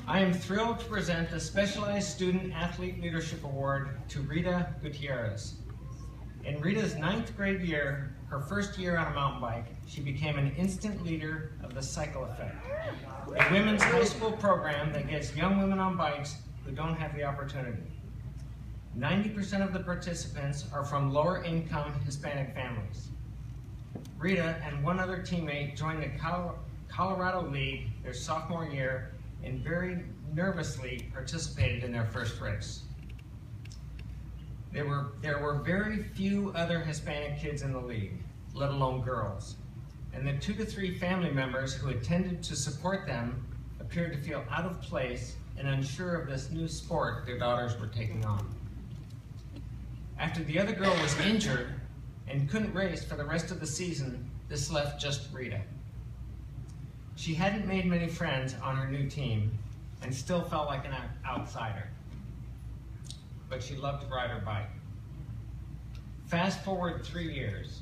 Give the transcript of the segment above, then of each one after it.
I am thrilled to present the Specialized Student Athlete Leadership Award to Rita Gutierrez. In Rita's 9th grade year, her first year on a mountain bike, she became an instant leader of the Cycle Effect, a women's high school program that gets young women on bikes who don't have the opportunity. 90% of the participants are from lower-income Hispanic families. Rita and one other teammate joined the Colorado League their sophomore year and very nervously participated in their first race. There were very few other Hispanic kids in the league, let alone girls, and the 2 to 3 family members who attended to support them appeared to feel out of place and unsure of this new sport their daughters were taking on. After the other girl was injured and couldn't race for the rest of the season, this left just Rita. She hadn't made many friends on her new team and still felt like an outsider, but she loved to ride her bike. Fast forward 3 years.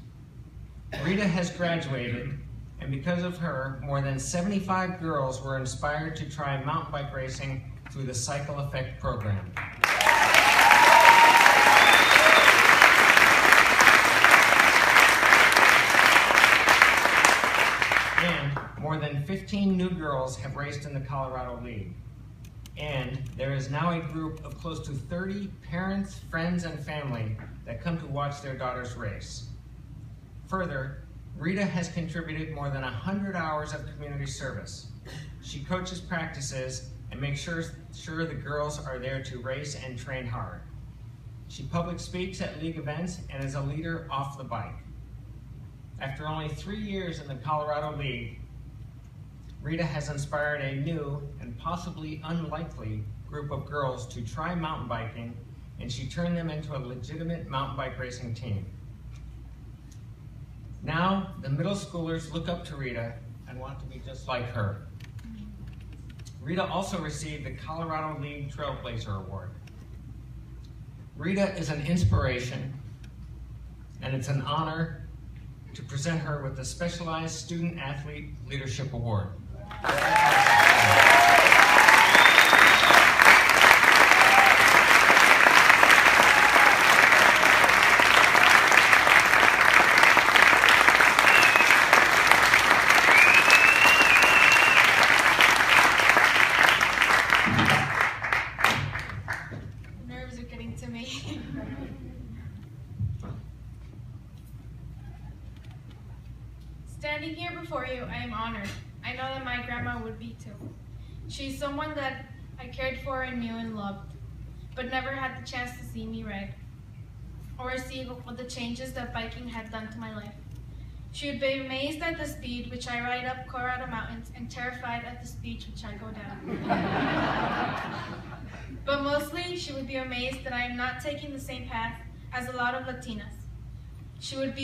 Rita has graduated, and because of her, more than 75 girls were inspired to try mountain bike racing through the Cycle Effect program. And more than 15 new girls have raced in the Colorado League. And there is now a group of close to 30 parents, friends, and family that come to watch their daughters race. Further, Rita has contributed more than 100 hours of community service. She coaches practices and makes sure the girls are there to race and train hard. She public speaks at league events and is a leader off the bike. After only 3 years in the Colorado League, Rita has inspired a new and possibly unlikely group of girls to try mountain biking, and she turned them into a legitimate mountain bike racing team. Now, the middle schoolers look up to Rita and want to be just like her. Rita also received the Colorado League Trailblazer Award. Rita is an inspiration, and it's an honor to present her with the Specialized Student Athlete Leadership Award. Nerves are getting to me. Standing here before you, I am honored. I know that my grandma would be too. She's someone that I cared for and knew and loved, but never had the chance to see me ride or see what the changes that biking had done to my life. She would be amazed at the speed which I ride up Colorado mountains and terrified at the speed which I go down. But mostly, she would be amazed that I am not taking the same path as a lot of Latinas. She would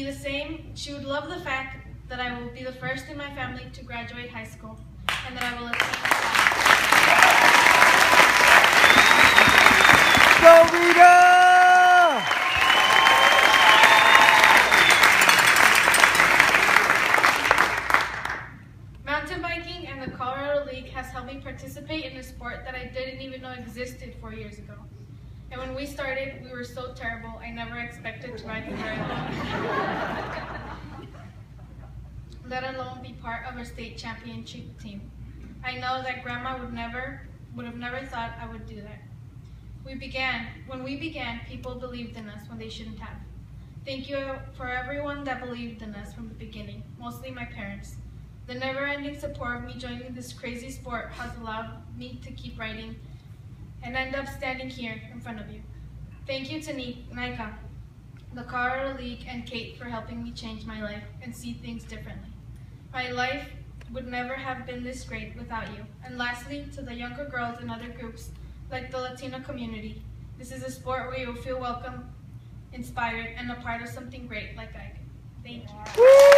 love the fact that I will be the first in my family to graduate high school, and that I will attend Go Rita! Mountain biking and the Colorado League has helped me participate in a sport that I didn't even know existed 4 years ago. And when we started, we were so terrible, I never expected to ride for very long. Let alone be part of a state championship team. I know that Grandma would have never thought I would do that. When we began, people believed in us when they shouldn't have. Thank you for everyone that believed in us from the beginning, mostly my parents. The never-ending support of me joining this crazy sport has allowed me to keep riding and end up standing here in front of you. Thank you to NICA, the Colorado League, and Kate for helping me change my life and see things differently. My life would never have been this great without you. And lastly, to the younger girls and other groups like the Latino community, this is a sport where you'll feel welcome, inspired, and a part of something great like I can. Thank you.